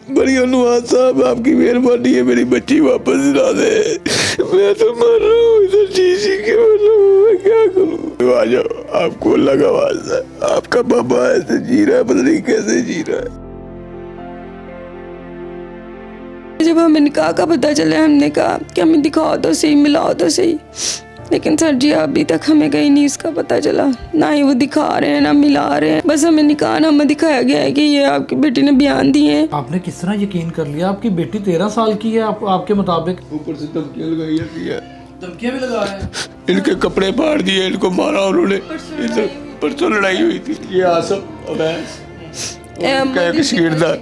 बड़ी नवाज साहब आपकी मेहरबानी है, मेरी बच्ची वापस दिला दे। मैं तो मर रहा हूँ इधर जी के मर रहा हूँ, मैं क्या करूँ। आ जाओ, आपको अल्लाह का वास्ता है, आपका बाबा ऐसे जी रहा है, पता नहीं कैसे जी रहा है। जब हमें निकाह का पता चला हमने कहा कि हमें दिखाओ तो सही, मिलाओ तो सही, लेकिन सर जी अभी तक हमें कहीं नहीं इसका पता चला, ना ही वो दिखा रहे हैं ना मिला रहे हैं। बस हमें निकाहनामा दिखाया गया है कि ये आपकी बेटी ने बयान दिए हैं। आपने किस तरह यकीन कर लिया? आपकी बेटी 13 साल की है आपके मुताबिक? ऊपर से धमकियाँ लगाई जाती है, धमकियां भी लगा रहे हैं। इनके कपड़े फाड़ दिए, इनको मारा उन्होंने। इधर परसों लड़ाई हुई थी। ये आसफ अवैस क्या कशीर था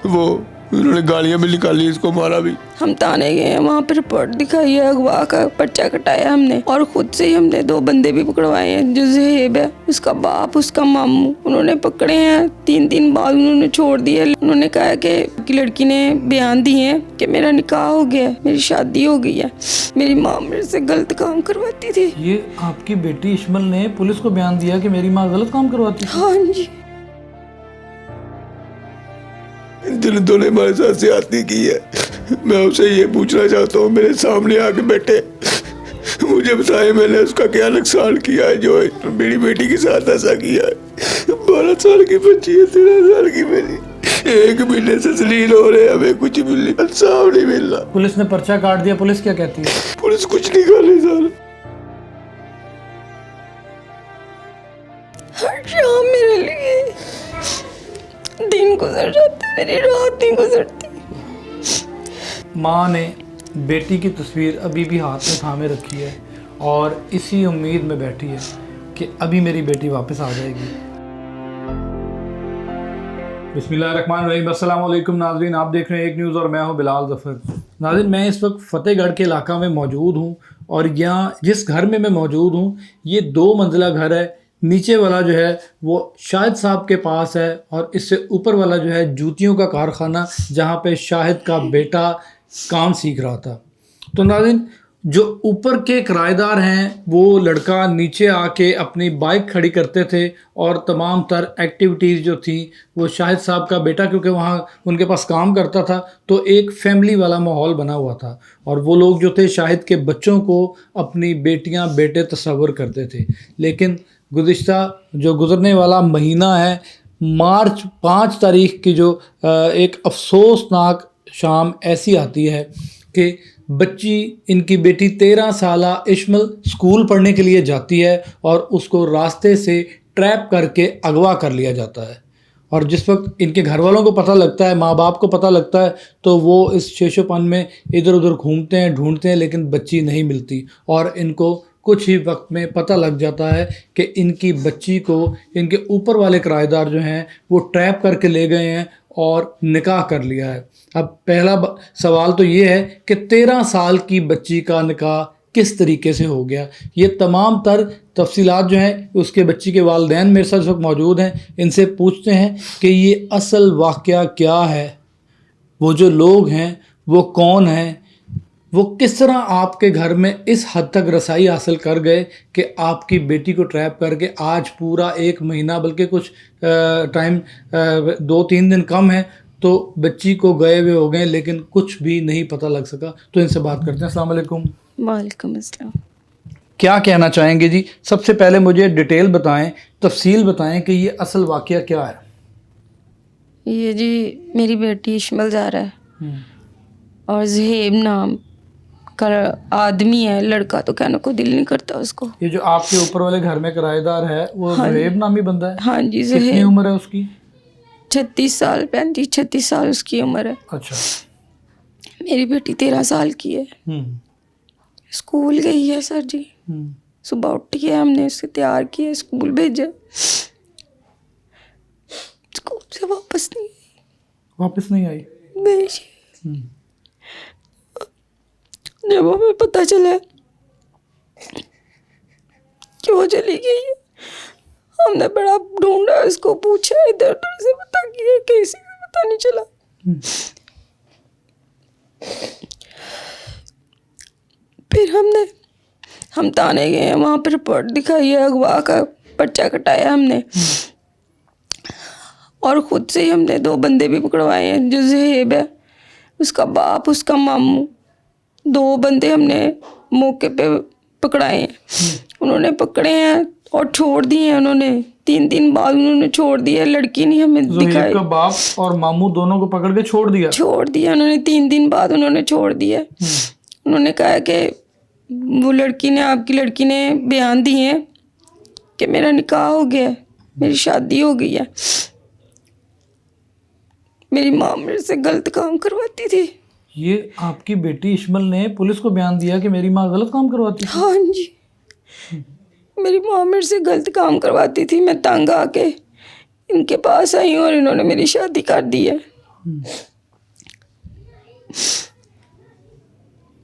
वो, उन्होंने गालियां भी निकाली, इसको मारा भी। हम थाने गए हैं, वहाँ पे रिपोर्ट दिखाई है, अगवा का पर्चा कटाया हमने, और खुद से ही हमने 2 बंदे भी पकड़वाए हैं। जो ज़हेब है उसका बाप, उसका मामू, उन्होंने पकड़े हैं। 3 बाद उन्होंने छोड़ दिए। उन्होंने कहा कि लड़की ने बयान दिए हैं कि मेरा निकाह हो गया, मेरी शादी हो गई है, मेरी माँ मेरे से गलत काम करवाती थी। ये आपकी बेटी इश्मल ने पुलिस को बयान दिया कि मेरी माँ गलत काम करवाती थी? हाँ जी। जिन ने हमारे साथ ज्यादती की है, मैं उसे ये पूछना चाहता हूँ, मेरे सामने आके बैठे, मुझे बताए मैंने उसका क्या नुकसान किया है जो मेरी बेटी के साथ ऐसा किया है। 12 साल की बच्ची है, 13 साल की मेरी, 1 महीने से जलील हो रहे, हमें कुछ इंसाफ नहीं मिल रहा। पुलिस ने पर्चा काट दिया, पुलिस क्या कहती है? पुलिस कुछ नहीं कर रही सर। हर शाम मेरे लिए दिन गुजर जाता, मेरी रात नहीं गुजरती। माँ ने बेटी की तस्वीर अभी भी हाथ में थामे रखी है और इसी उम्मीद में बैठी है कि अभी मेरी बेटी वापस आ जाएगी। बिस्मिल्लाहिर्रहमानिर्रहीम, अस्सलाम वालेकुम नाज़रीन, आप देख रहे हैं एक न्यूज़ और मैं हूं बिलाल ज़फ़र। नाज़रीन, मैं इस वक्त फ़तेहगढ़ के इलाका में मौजूद हूं और यहाँ जिस घर में मैं मौजूद हूं ये 2 मंजिला घर है। नीचे वाला जो है वो शाहिद साहब के पास है और इससे ऊपर वाला जो है जूतियों का कारखाना, जहाँ पे शाहिद का बेटा काम सीख रहा था। तो नाज़रीन, जो ऊपर के किराएदार हैं वो लड़का नीचे आके अपनी बाइक खड़ी करते थे और तमाम तर एक्टिविटीज़ जो थी वो शाहिद साहब का बेटा, क्योंकि वहाँ उनके पास काम करता था, तो एक फैमिली वाला माहौल बना हुआ था और वो लोग जो थे शाहिद के बच्चों को अपनी बेटियां बेटे तस्वर करते थे। लेकिन गुज़िश्ता जो गुज़रने वाला महीना है, मार्च 5 तारीख की जो एक अफसोसनाक शाम ऐसी आती है कि बच्ची, इनकी बेटी 13 साला इश्मल स्कूल पढ़ने के लिए जाती है और उसको रास्ते से ट्रैप करके अगवा कर लिया जाता है। और जिस वक्त इनके घर वालों को पता लगता है, माँ बाप को पता लगता है, तो वो इस शेषोपन में इधर उधर घूमते हैं, ढूंढते हैं, लेकिन बच्ची नहीं मिलती और इनको कुछ ही वक्त में पता लग जाता है कि इनकी बच्ची को इनके ऊपर वाले किराएदार जो हैं वो ट्रैप करके ले गए हैं और निकाह कर लिया है। अब पहला सवाल तो ये है कि 13 साल की बच्ची का निकाह किस तरीके से हो गया। ये तमाम तर तफसीलात जो हैं उसके बच्ची के वालिदैन मेरे साथ इस वक्त मौजूद हैं, इनसे पूछते हैं कि ये असल वाक़या क्या है, वो जो लोग हैं वो कौन हैं, वो किस तरह आपके घर में इस हद तक रसाई हासिल कर गए कि आपकी बेटी को ट्रैप करके आज पूरा 1 महीना, बल्कि कुछ टाइम 2-3 दिन कम है तो बच्ची को गए हुए हो गए, लेकिन कुछ भी नहीं पता लग सका। तो इनसे बात करते हैं। अस्सलाम वालेकुम। वालेकुम अस्सलाम। क्या कहना चाहेंगे जी? सबसे पहले मुझे डिटेल बताएं, तफसील बताएं कि ये असल वाक़या क्या है। ये जी मेरी बेटी इश्मल ज़ारा है और ज़हेब नाम का आदमी है, लड़का तो कहने को दिल नहीं करता उसको। ये जो आपके ऊपर वाले घर में किराएदार है वो ज़हेब नामी बंदा है? हाँ जी, कितनी ज़हेब। उम्र है उसकी? 36 साल, 35-36 साल उसकी उम्र है। अच्छा। मेरी बेटी 13 साल की है। स्कूल गई है सर जी, सुबह उठी है, हमने उसे तैयार किया, स्कूल भेजा, स्कूल से वापस नहीं आई। नहीं। जब हमें पता चला कि वो चली गई है, हमने बड़ा ढूंढा, उसको पूछा, इधर उधर से पता किया, किसी से पता नहीं चला। फिर हम थाने गए हैं, वहाँ पर रिपोर्ट दिखाई है, अगवा का पर्चा कटाया हमने और ख़ुद से ही हमने 2 बंदे भी पकड़वाए हैं, जो ज़हेब है, उसका बाप, उसका मामू, 2 बंदे हमने मौके पे पकड़ाए हैं। उन्होंने पकड़े हैं और छोड़ दिए हैं उन्होंने, 3 बाद उन्होंने छोड़ दिया। लड़की नहीं हमें ज़ोहेब दिखाई, का बाप और मामू दोनों को पकड़ के छोड़ दिया उन्होंने 3 बाद उन्होंने छोड़ दिया। उन्होंने कहा कि वो लड़की ने, आपकी लड़की ने बयान दिए हैं कि मेरा निकाह हो गया है, मेरी शादी हो गई है, मेरी माँ मेरे से गलत काम करवाती थी। ये आपकी बेटी इश्मल ने पुलिस को बयान दिया कि मेरी माँ गलत काम करवाती थी? हाँ जी, मेरी माँ मेरे से गलत काम करवाती थी। मैं तंग आके इनके पास आई हूँ और इन्होंने मेरी शादी कर दी है।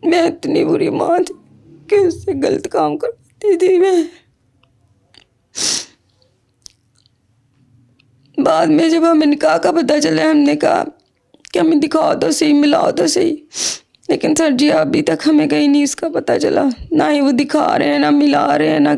मैं इतनी बुरी माँ थी कि उससे गलत काम करती थी मैं। बाद में जब हमें निकाह का पता चला, हमने कहा कि हमें दिखाओ तो सही, मिलाओ तो सही, लेकिन सर जी अभी तक हमें कहीं नहीं इसका पता चला, ना ही वो दिखा रहे हैं, ना मिला रहे हैं, ना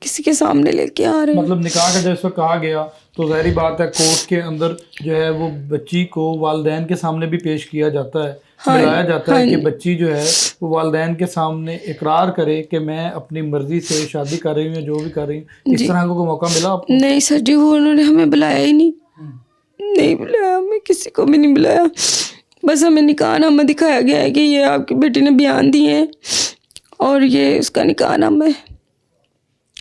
किसी के सामने लेके आ रहे हैं। मतलब निकाह का जब इसको कहा गया तो ज़ाहिरी बात है कोर्ट के अंदर जो है वो बच्ची को वालिदैन के सामने भी पेश किया जाता है, बुलाया जाता है कि बच्ची जो है वो वालिदैन के सामने इकरार करे कि मैं अपनी मर्जी से शादी कर रही हूँ या जो भी कर रही हूँ। इस तरह का कोई मौका मिला आपको? नहीं सर जी, वो उन्होंने हमें बुलाया ही नहीं बुलाया, हमें किसी को भी नहीं बुलाया। बस हमें निकाहनामा दिखाया गया है कि ये आपकी बेटी ने बयान दिए हैं और ये उसका निकाहनामा है,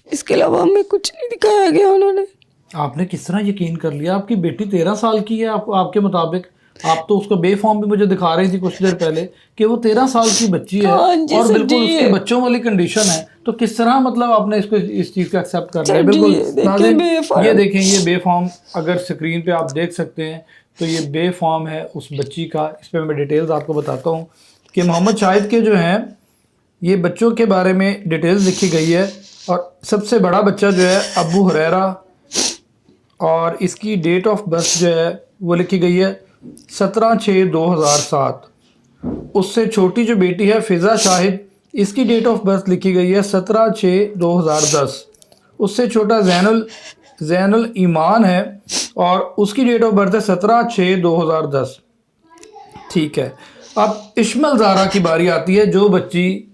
इसके अलावा हमें कुछ नहीं दिखाया गया उन्होंने। आपने किस तरह यकीन कर लिया? आपकी बेटी 13 साल की है, आपके मुताबिक आप तो उसका बेफॉर्म भी मुझे दिखा रही थी कुछ देर पहले कि वो 13 साल की बच्ची है हाँ जी, और सर बिल्कुल जी, उसके बच्चों वाली कंडीशन है, तो किस तरह मतलब आपने इसको इस चीज़ का एक्सेप्ट कर लिया? सर जी, बिल्कुल ये नाज़रीन, बेफॉर्म। ये देखें, ये बेफॉर्म अगर स्क्रीन पे आप देख सकते हैं तो ये बेफॉर्म है उस बच्ची का। इस पर मैं डिटेल्स आपको बताता हूँ कि मोहम्मद शाहिद के जो हैं ये बच्चों के बारे में डिटेल्स लिखी गई है। और सबसे बड़ा बच्चा जो है अबू हुरैरा, और इसकी डेट ऑफ बर्थ जो है वो लिखी गई है 17/6/2007। उससे छोटी जो बेटी है फ़िज़ा शाहिद, इसकी डेट ऑफ बर्थ लिखी गई है 17/6/2010। उससे छोटा ज़ैनुल ईमान है और उसकी डेट ऑफ बर्थ है 17/6/2010। ठीक है, अब इश्मल ज़ारा की बारी आती है, जो बच्ची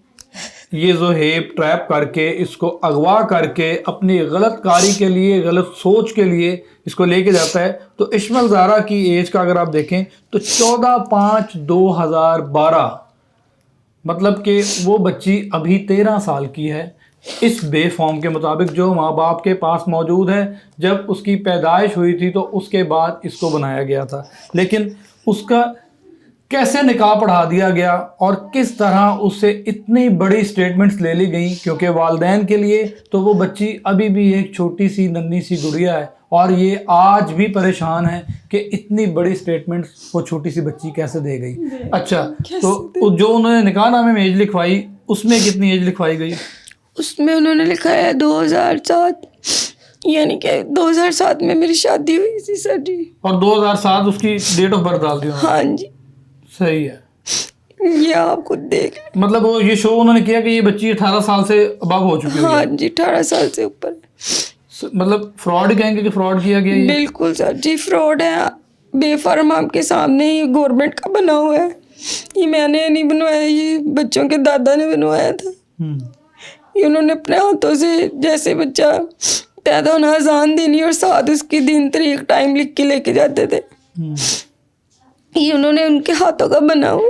ये ज़ोहेब ट्रैप करके इसको अगवा करके अपनी गलत कारी के लिए, गलत सोच के लिए इसको लेके जाता है। तो इश्मल ज़ारा की एज का अगर आप देखें तो 14/5/2012, मतलब कि वो बच्ची अभी 13 साल की है इस बेफॉर्म के मुताबिक जो माँ बाप के पास मौजूद है। जब उसकी पैदाइश हुई थी तो उसके बाद इसको बनाया गया था, लेकिन उसका कैसे निकाह पढ़ा दिया गया और किस तरह उससे इतनी बड़ी स्टेटमेंट्स ले ली गई, क्योंकि वालिदैन के लिए तो वो बच्ची अभी भी एक छोटी सी नन्ही सी गुड़िया है और ये आज भी परेशान है कि इतनी बड़ी स्टेटमेंट्स वो छोटी सी बच्ची कैसे दे गई। अच्छा, तो जो उन्होंने निकाहनामे में एज लिखवाई उसमें कितनी एज लिखवाई गई? उसमें उन्होंने लिखा है 2007, यानी कि 2007 में मेरी शादी हुई थी सर जी। और 2007 उसकी डेट ऑफ बर्थ डाल दी? हाँ जी, सही है। ये आप खुद देख लें। मतलब वो ये शो उन्होंने किया कि ये बच्ची 18 साल से अबव हो चुकी है? हाँ जी, 18 साल से ऊपर। मतलब फ्रॉड कहेंगे कि फ्रॉड किया गया ये? बिल्कुल सर जी, फ्रॉड है। बेफर्म आपके सामने, ये गवर्नमेंट का बना हुआ है, ये मैंने नहीं बनवाया, ये बच्चों के दादा ने बनवाया था। ये उन्होंने अपने हाथों से, जैसे बच्चा पैदा होना अजान देनी और साथ उसकी दिन तारीख टाइम लिख के लेके जाते थे, ये उन्होंने उनके हाथों का बना हुआ।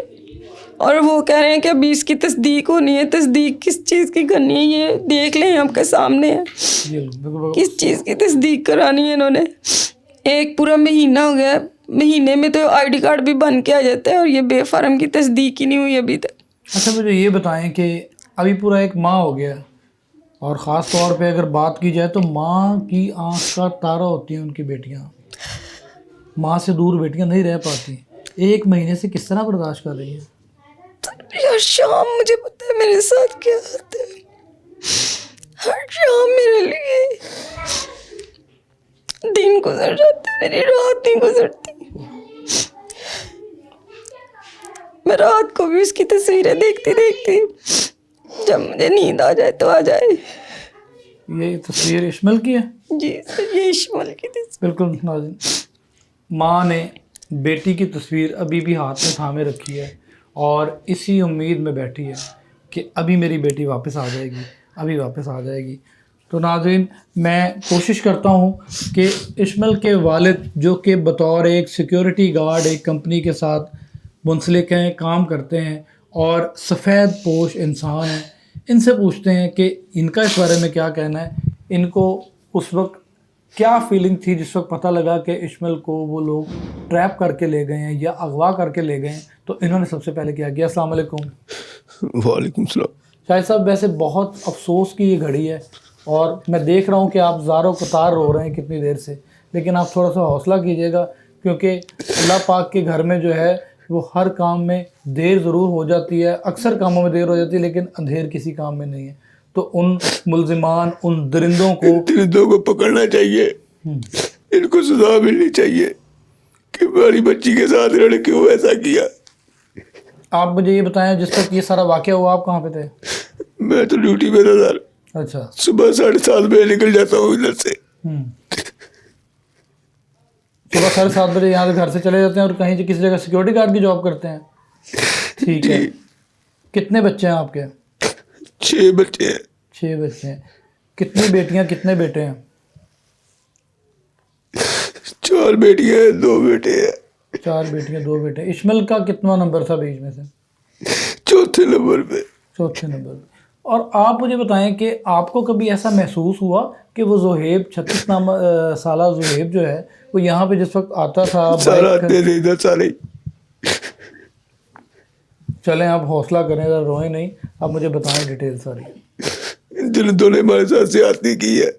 और वो कह रहे हैं कि अभी इसकी तस्दीक होनी है। तस्दीक किस चीज़ की करनी है ये देख लें, आपके सामने है किस चीज़ की तस्दीक करानी है इन्होंने। एक पूरा महीना हो गया, महीने में तो आईडी कार्ड भी बन के आ जाता है और ये बेफार्म की तस्दीक ही नहीं हुई अभी तक। अच्छा, मुझे ये बताएं कि अभी पूरा एक माह हो गया और ख़ास तौर पे अगर बात की जाए तो माँ की आँख का तारा होती हैं उनकी बेटियाँ। माँ से दूर बेटियाँ नहीं रह पाती। एक महीने से किस तरह बर्दाश्त कर रही है? हर शाम मुझे पता है मेरे साथ क्या होता है, हर शाम मेरे लिए दिन गुजर जाता है, मेरी रात नहीं गुजरती। मैं रात को भी उसकी तस्वीरें देखती देखती, जब मुझे नींद आ जाए तो आ जाए। ये तस्वीर इश्मल की है? जी सर, ये इश्मल की तस्वीर। बिल्कुल नाज़रीन, माँ ने बेटी की तस्वीर अभी भी हाथ में थामे रखी है और इसी उम्मीद में बैठी है कि अभी मेरी बेटी वापस आ जाएगी, अभी वापस आ जाएगी। तो नाज़रीन, मैं कोशिश करता हूँ कि इस्माइल के वालिद, जो कि बतौर एक सिक्योरिटी गार्ड एक कंपनी के साथ मुंसलिक हैं, काम करते हैं और सफ़ेद पोश इंसान हैं, इनसे पूछते हैं कि इनका इस बारे में क्या कहना है। इनको उस वक्त क्या फीलिंग थी जिस वक्त पता लगा कि इस्माइल को वो लोग ट्रैप करके ले गए हैं या अगवा करके ले गए हैं। तो इन्होंने सबसे पहले क्या किया। अस्सलाम वालेकुम। वालेकुम सलाम। शाहिद साहब, वैसे बहुत अफसोस की ये घड़ी है और मैं देख रहा हूँ कि आप ज़ारो कतार रो रहे हैं कितनी देर से, लेकिन आप थोड़ा सा हौसला कीजिएगा, क्योंकि अल्लाह पाक के घर में जो है वो हर काम में देर ज़रूर हो जाती है, अक्सर कामों में देर हो जाती है, लेकिन अंधेर किसी काम में नहीं है। तो उन मुलजिमान, उन दरिंदों को पकड़ना चाहिए, इनको सजा मिलनी चाहिए कि हमारी बच्ची के साथ इन्होंने क्यों ऐसा किया। आप मुझे ये बताएं, जिस वक्त ये सारा वाक़या हुआ आप कहाँ पे थे? मैं तो ड्यूटी पे था सर। अच्छा। सुबह 7:30 बजे निकल जाता हूँ इधर से। सुबह 7:30 बजे यहाँ से घर से चले जाते हैं और कहीं किसी जगह सिक्योरिटी गार्ड की जॉब करते हैं। ठीक है। कितने बच्चे हैं आपके? 6 बच्चे हैं। 6 बच्चे हैं। कितनी बेटियां कितने बेटे हैं? 4 बेटियां हैं, 2 बेटे हैं। 4 बेटियां 2 बेटे। इस्माइल का कितना नंबर था बीच में से? चौथे नंबर पे। चौथे नंबर पे। और आप मुझे बताएं कि आपको कभी ऐसा महसूस हुआ कि वो ज़ुहैब 36 साला ज़ुहैब जो है वो यहाँ पे जिस वक्त आता था सारा आते थे इधर सारे। चलें, आप हौसला करें, रोएं नहीं, आप मुझे बताएं डिटेल सारी। जिन ने हमारे साथ ज्यादती की है,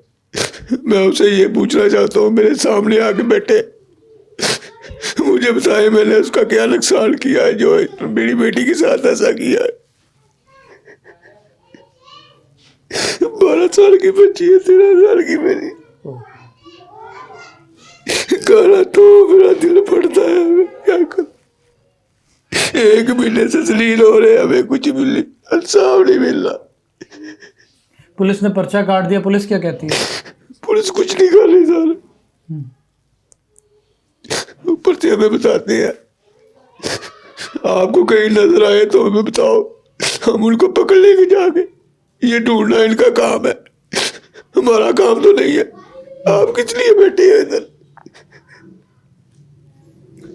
मैं उसे ये पूछना चाहता हूँ, मेरे सामने आके बैठे, मुझे बताए मैंने उसका क्या नुकसान किया है जो मेरी बेटी के साथ ऐसा किया है। 12 साल की बच्ची है, 13 साल की मेरी। गाना तो मेरा दिल फटता है, क्या कर। 1 महीने से जलील हो रहे, हमें कुछ मिल इंसाफ नहीं मिल रहा। पुलिस ने पर्चा काट दिया, पुलिस क्या कहती है? पुलिस कुछ नहीं कर रही सर। ऊपर से हमें बताते हैं, आपको कहीं नजर आए तो हमें बताओ, हम उनको पकड़ लेंगे जाके। ये ढूंढना इनका काम है, हमारा काम तो नहीं है। आप किस लिए बैठे हैं इधर?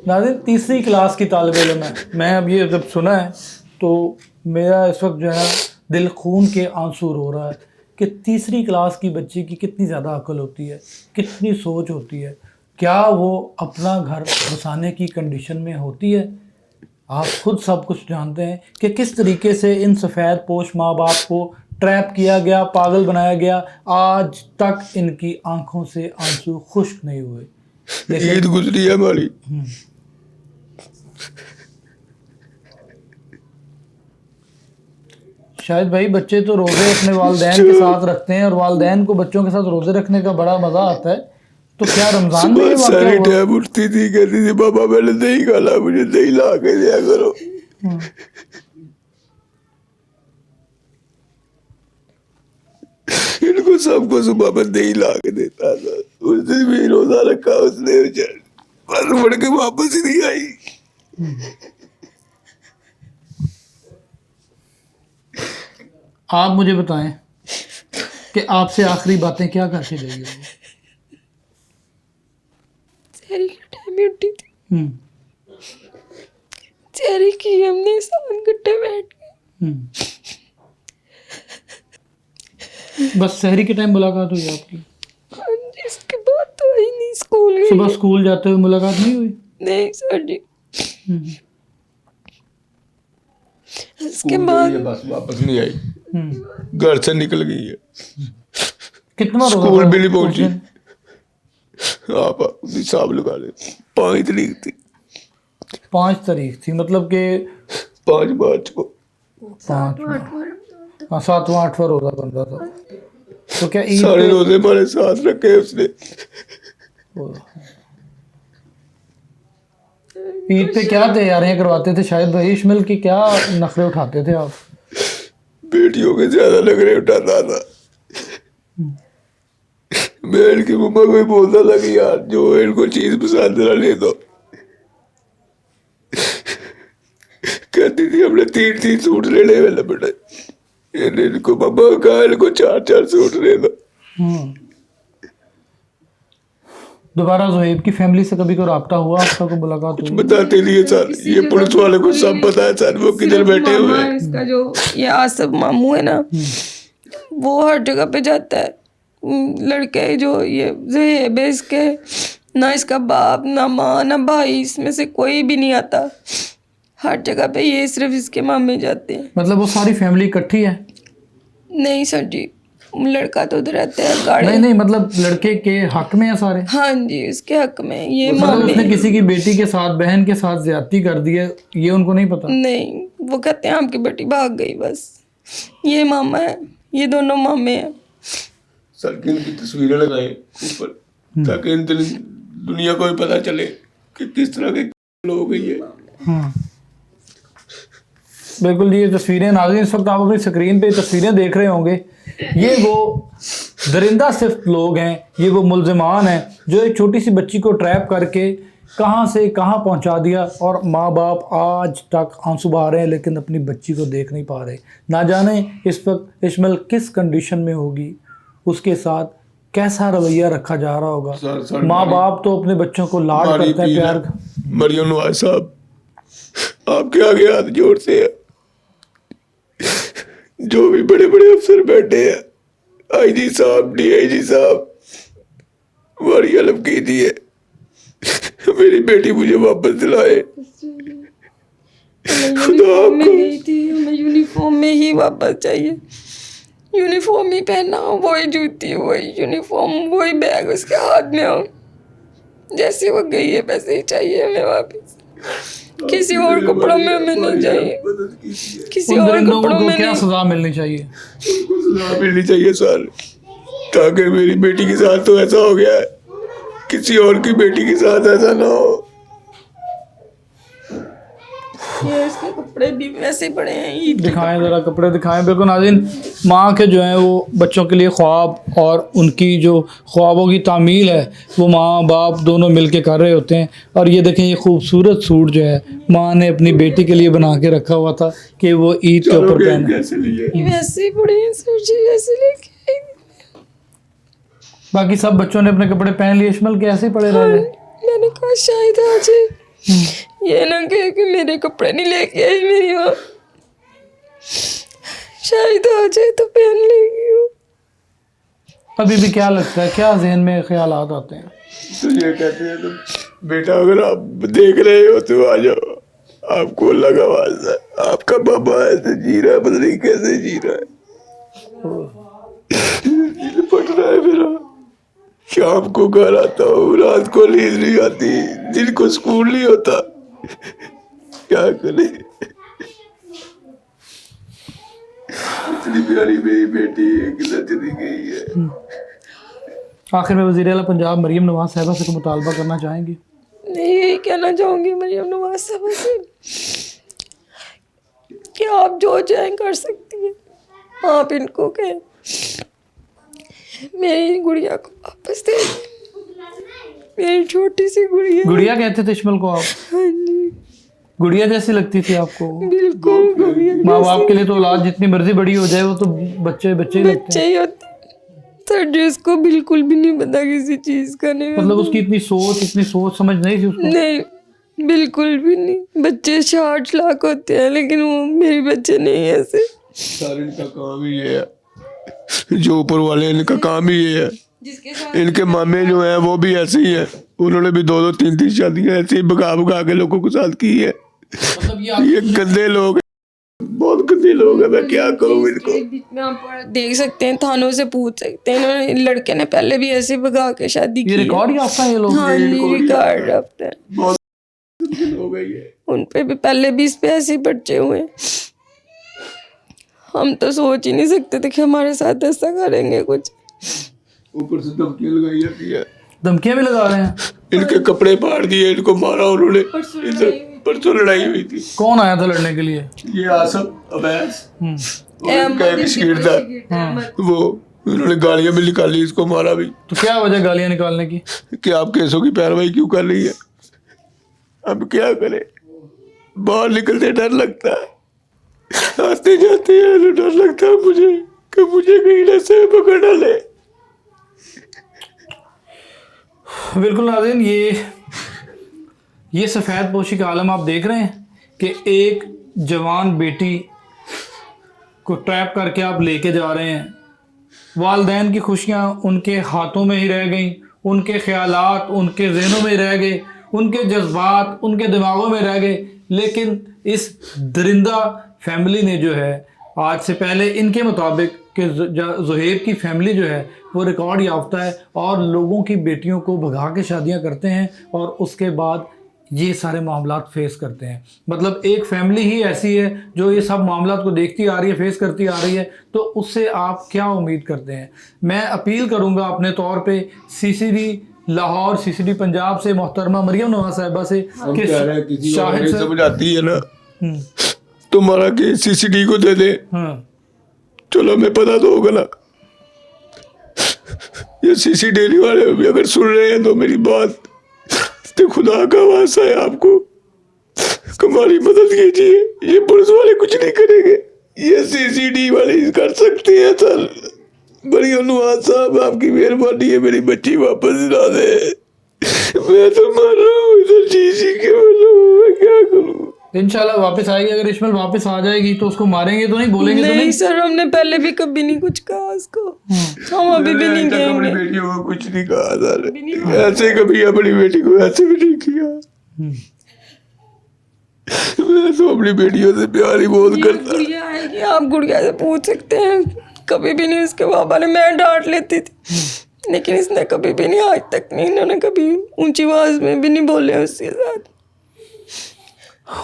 नाज़रीन, 3री क्लास की तालिब इल्म है। मैं अब ये जब सुना है तो मेरा इस वक्त जो है दिल खून के आंसू रो रहा है कि 3री क्लास की बच्ची की कितनी ज़्यादा अक्ल होती है, कितनी सोच होती है, क्या वो अपना घर बसाने की कंडीशन में होती है? आप खुद सब कुछ जानते हैं कि किस तरीके से इन सफ़ेद पोश माँ बाप को ट्रैप किया गया, पागल बनाया गया। आज तक इनकी आंखों से आंसू खुश्क नहीं हुए। ईद गुजरी है हमारी। शायद भाई, बच्चे तो रोज़े अपने वालिदैन के साथ रखते हैं और वालिदैन को बच्चों के साथ रोज़े रखने का बड़ा मज़ा आता है। तो क्या रमज़ान में ये वाक़या हुआ? टाइम उठती थी, कहती थी पापा मैंने दही खाना, मुझे दही ला के दिया करो। इनको सबको सुबह में दही ला के देता था। उस दिन भी रोजा रखा उसने, बस बढ़ के वापस ही नहीं आई। आप मुझे बताएं कि आपसे आखिरी बातें क्या करके गई हो? चेरी की टाइम उठी थी, चेरी की हमने साथ इकट्ठे बैठ के। बस सहरी के टाइम मुलाकात हुई आपकी? हाँ जी, इसके बाद तो आई नहीं। स्कूल गई। सुबह स्कूल जाते हुए मुलाकात नहीं हुई? नहीं सर जी। इसके बाद बस वापस नहीं आई, घर से निकल गई है। कितना स्कूल भी नहीं पहुंची। आप हिसाब लगा ले, 5 तारीख थी। 5 तारीख थी, मतलब कि 5 मार्च को। 7वां 8वां रोजा बनता था। तो क्या ईद सारे रोजे हमारे साथ रखे उसने। ईद पे क्या तैयारियां करवाते थे शायद भाई? इस्माइल की क्या नखरे उठाते थे आप? बेटियों के ज्यादा नखरे उठाता था। मैं इनकी मम्मा को भी बोलता था कि यार जो इनको चीज पसंद ना ले दो। कहती थी हमने 3-3 सूट लेने वाले बेटा, इनको मम्मा को कहा इनको 4-4 सूट ले दो। दोबारा ज़ोहेब की फैमिली से कभी कोई रब्ता हुआ, आपका कोई मुलाकात हुई? बताते नहीं है सर, ये पुलिस वाले को सब पता है सर, वो किधर बैठे हुए हैं। इसका जो ये आसिफ मामू है ना, वो हर जगह पे जाता है। लड़के जो ये ज़हेब है इसके, ना इसका बाप ना माँ ना भाई, इसमें से कोई भी नहीं आता। हर जगह पे ये सिर्फ इसके मामे जाते हैं। मतलब वो सारी फैमिली इकट्ठी है? नहीं सर जी, लड़का तो उधर रहता है गाड़ी। नहीं नहीं, मतलब लड़के के हक में है सारे? हाँ जी, उसके हक में। ये मतलब मामे उसने किसी की बेटी के साथ, बहन के साथ ज्यादती कर दी है, ये उनको नहीं पता? नहीं, वो कहते हैं आपकी बेटी भाग गई बस। ये मामा है, ये दोनों मामे हैं। सर की इनकी तस्वीरें लगाए ऊपर, ताकि इन दुनिया को भी पता चले कि किस तरह के लोग हैं ये। बिल्कुल जी, ये तस्वीरें नाज़रीन इस वक्त आप अपनी स्क्रीन पे तस्वीरें देख रहे होंगे। ये वो दरिंदा सिर्फ लोग हैं, ये वो मुल्ज़िमान हैं जो एक छोटी सी बच्ची को ट्रैप करके कहाँ से कहाँ पहुँचा दिया, और माँ बाप आज तक आंसू बहा रहे हैं लेकिन अपनी बच्ची को देख नहीं पा रहे। ना जाने इस वक्त इस्माइल किस कंडीशन में होगी, उसके साथ कैसा रवैया रखा जा रहा होगा। माँ बाप तो अपने बच्चों को लाड करते हैं, प्यार। मरियम नवाज साहब, आपके आगे हाथ जोड़ते हैं, जो भी बड़े बड़े अफसर बैठे हैं, आईजी साहब, डीआईजी साहब, हमारी हेल्प की थी है, मेरी बेटी मुझे वापस दिलाए। यूनिफॉर्म में गई थी, हमें यूनिफॉर्म में ही वापस चाहिए। यूनिफॉर्म ही पहना, वही जूती, वही यूनिफॉर्म, वही बैग उसके हाथ में हो, जैसे वो गई है वैसे ही चाहिए हमें वापस। किसी और कपड़ों में हमें नहीं चाहिए, किसी और कपड़ों में क्या नहीं। सजा मिलनी चाहिए? सजा मिलनी चाहिए सर, ताकि मेरी बेटी के साथ तो ऐसा हो गया है, किसी और की बेटी के साथ ऐसा ना हो। ये इसके कपड़े भी वैसे पड़े हैं, ईद के दिखाएं ज़रा, कपड़े दिखाएं। बिल्कुल नाज़रीन, माँ के जो हैं वो बच्चों के लिए ख्वाब और उनकी जो ख्वाबों की तामील है वो माँ बाप दोनों मिलके कर रहे होते हैं। और ये देखें, ये खूबसूरत सूट जो है माँ ने अपनी बेटी के लिए बना के रखा हुआ था कि वो ईद के ऊपर पहने। ये वैसे ही पड़े हैं सर जी, ऐसे लेके आई। बाकी सब बच्चों ने अपने कपड़े पहन लिए, इस्माइल के ऐसे ही पड़े रह गए। मैंने कहा शायद आज ये ना कहे कि मेरे कपड़े नहीं लेके आई मेरी माँ, शायद आ जाए तो पहन लेगी वो। अभी भी क्या लगता है, क्या जहन में ख्यालात आते हैं? तो ये कहते हैं तो बेटा अगर आप देख रहे हो तो आ जाओ, आपको लगा वास्ता, आपका बाबा ऐसे जी रहा है, पता नहीं कैसे जी रहा है, दिल फट रहा है मेरा। शाम को घर आता हूँ, रात को नींद नहीं आती, दिन को स्कूल नहीं होता, क्या करे। इतनी प्यारी मेरी बेटी किधर चली गई है। आखिर में वज़ीर आला पंजाब मरियम नवाज साहिबा से कोई मुतालबा करना चाहेंगी? मैं यही कहना चाहूँगी मरियम नवाज साहिबा से कि आप जो चाहें कर सकती हैं, आप इनको कहें मेरी गुड़िया को वापस दे दें, मेरी छोटी सी गुड़िया। गुड़िया कहते थे इस्माइल को आप? हाँ जी, गुड़िया जैसी लगती थी आपको? बिल्कुल गुड़िया माँ बाप के लिए तो औलाद जितनी मर्जी बड़ी हो जाए वो तो बच्चे बच्चे ही लगते बच्चे हैं। ही होते हैं। सर जी उसको बिल्कुल भी नहीं पता किसी चीज़ का, नहीं मतलब उसकी इतनी सोच समझ नहीं थी उसको? नहीं, बिल्कुल भी नहीं। बच्चे 60 लाख होते हैं लेकिन वो मेरे बच्चे नहीं है ऐसे। सारे इनका काम ही ये है, जो ऊपर वाले इनका काम ही ये है। इनके मामे जो हैं वो भी ऐसे ही हैं, उन्होंने भी 2-2 3-3 शादियां ऐसे ही भगा भगा के लोगों के साथ की है। मतलब ये गंदे लोग हैं, बहुत गंदे लोग हैं, मैं क्या कहूँ इनको। बीच में आप देख सकते हैं, थानों से पूछ सकते हैं, इन्होंने लड़के ने पहले भी ऐसे भगा के शादी की ये है। रिकॉर्ड ही आपका है ये लोग? हाँ जी, रिकॉर्ड रखते हैं। बहुत गंदे लोग हैं ये। उन पे भी पहले भी इस पे ऐसे ही बच्चे हुए हैं। हम तो सोच ही नहीं सकते थे कि हमारे साथ ऐसा करेंगे कुछ। ऊपर से धमकियां लगाई जाती है, धमकियां भी लगा रहे हैं? इनके कपड़े फाड़ दिए, इनको मारा उन्होंने। परसों लड़ाई हुई थी। कौन आया था लड़ने के लिए? ये आसम अवैस, उनका एक शागिर्द है, वो उन्होंने गालियां भी निकाली, इसको मारा भी तो क्या वजह गालियां निकालने की? कि आप केसों की पैरवाई क्यों कर रही है। अब क्या करें, बाहर निकलते डर लगता है, आते जाते हैं तो डर लगता है मुझे कि मुझे कहीं ना से पकड़ ना ले। बिल्कुल नाज़रीन, ये सफ़ेद पोशी का आलम आप देख रहे हैं कि एक जवान बेटी को ट्रैप करके आप लेके जा रहे हैं। वालदैन की खुशियाँ उनके हाथों में ही रह गई, उनके ख्यालात उनके जहनों में रह गए, उनके जज्बात उनके दिमागों में रह गए। लेकिन इस दरिंदा फैमिली ने जो है, आज से पहले इनके मुताबिक कि ज़ुहैब की फैमिली जो है वो रिकॉर्ड याफ्ता है और लोगों की बेटियों को भगा के शादियां करते हैं और उसके बाद ये सारे मामलात फेस करते हैं। मतलब एक फैमिली ही ऐसी है जो ये सब मामलात को देखती आ रही है, फेस करती आ रही है, तो उससे आप क्या उम्मीद करते हैं? मैं अपील करूँगा अपने तौर पे CCD लाहौर, CCD पंजाब से मोहतरमा मरियम नवाज साहिबा से कि शाहिद से समझ आती है ना, तुम्हारा केस CCD को दे दे, चलो मैं पता तो होगा ना। ये CCD वाले भी अगर सुन रहे हैं तो मेरी बात, तो खुदा का वास्ता है आपको हमारी मदद कीजिए। ये पुलिस वाले कुछ नहीं करेंगे, ये CCD वाले कर सकते हैं। सर मरियम नवाज साहब, आपकी मेहरबानी है, मेरी बच्ची वापस दिला दे। मैं तो मर रहा हूँ इधर जी के, मैं क्या करूँ। इंशाल्लाह वापस आएगी। अगर इस्माइल वापस आ जाएगी तो उसको मारेंगे तो नहीं, बोलेंगे तो नहीं नहीं? सर, हमने पहले भी कभी नहीं कुछ कहा उसको, हम अभी भी नहीं मैंने अपनी कहेंगे। बेटियों को कुछ नहीं कहा सर, ऐसे कभी अपनी बेटी को ऐसे भी नहीं किया। मैं तो अपनी बेटियों से प्यार ही बहुत करता। गुड़िया आएगी, आप गुड़िया से पूछ सकते हैं। कभी भी नहीं उसके पापा ने, मैं डांट लेती थी लेकिन इसने कभी भी नहीं, आज तक नहीं, इन्होंने कभी ऊंची आवाज में भी नहीं बोले उसके साथ।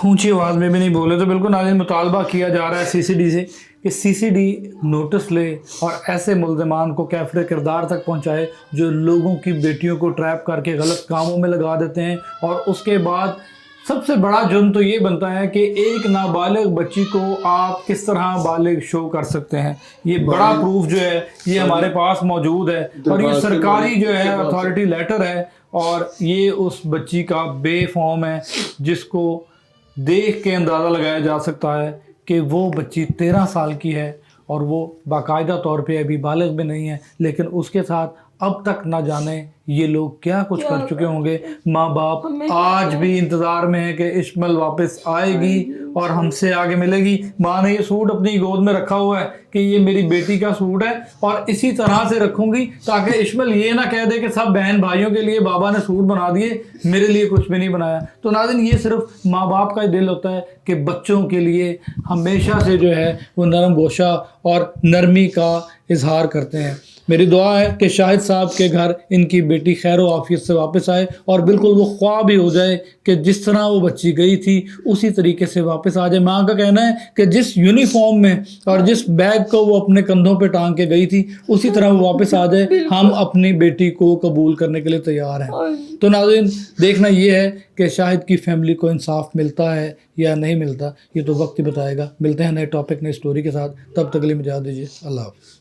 ऊंची आवाज़ में भी नहीं बोले। तो बिल्कुल नाज़रीन, मुतालबा किया जा रहा है CCD से कि CCD नोटिस ले और ऐसे मुल्ज़िमान को कैफ़रे किरदार तक पहुंचाए जो लोगों की बेटियों को ट्रैप करके गलत कामों में लगा देते हैं। और उसके बाद सबसे बड़ा जुर्म तो ये बनता है कि एक नाबालिग बच्ची को आप किस तरह बालिग शो कर सकते हैं। ये बड़ा प्रूफ जो है ये हमारे पास मौजूद है और ये सरकारी जो है अथॉरिटी लेटर है और ये उस बच्ची का बेफॉर्म है, जिसको देख के अंदाज़ा लगाया जा सकता है कि वो बच्ची 13 साल की है और वो बाकायदा तौर पे अभी बालिग भी नहीं है। लेकिन उसके साथ अब तक ना जाने ये लोग क्या कुछ कर चुके होंगे। माँ बाप आज भी इंतज़ार में है कि इस्माइल वापस आएगी और हमसे आगे मिलेगी। माँ ने ये सूट अपनी गोद में रखा हुआ है कि ये मेरी बेटी का सूट है और इसी तरह से रखूँगी ताकि इस्माइल ये ना कह दे कि सब बहन भाइयों के लिए बाबा ने सूट बना दिए, मेरे लिए कुछ भी नहीं बनाया। तो नाज़रीन, ये सिर्फ माँ बाप का ही दिल होता है कि बच्चों के लिए हमेशा से जो है वो नरम गोशा और नरमी का इजहार करते हैं। मेरी दुआ है कि शाहिद साहब के घर इनकी बेटी खैर आफियत से वापस आए और बिल्कुल वो ख्वाब ही हो जाए कि जिस तरह वो बच्ची गई थी उसी तरीके से वापस आ जाए। माँ का कहना है कि जिस यूनिफॉर्म में और जिस बैग को वो अपने कंधों पे टांग के गई थी उसी तरह वो वापस आ जाए। हम अपनी बेटी को कबूल करने के लिए तैयार हैं। तो नाज़रीन, देखना ये है कि शाहिद की फैमिली को इंसाफ मिलता है या नहीं मिलता, ये तो वक्त ही बताएगा। मिलते हैं नए टॉपिक, नई स्टोरी के साथ, तब तक के लिए मुझे इजाज़त दीजिए। अल्लाह हाफ़िज़।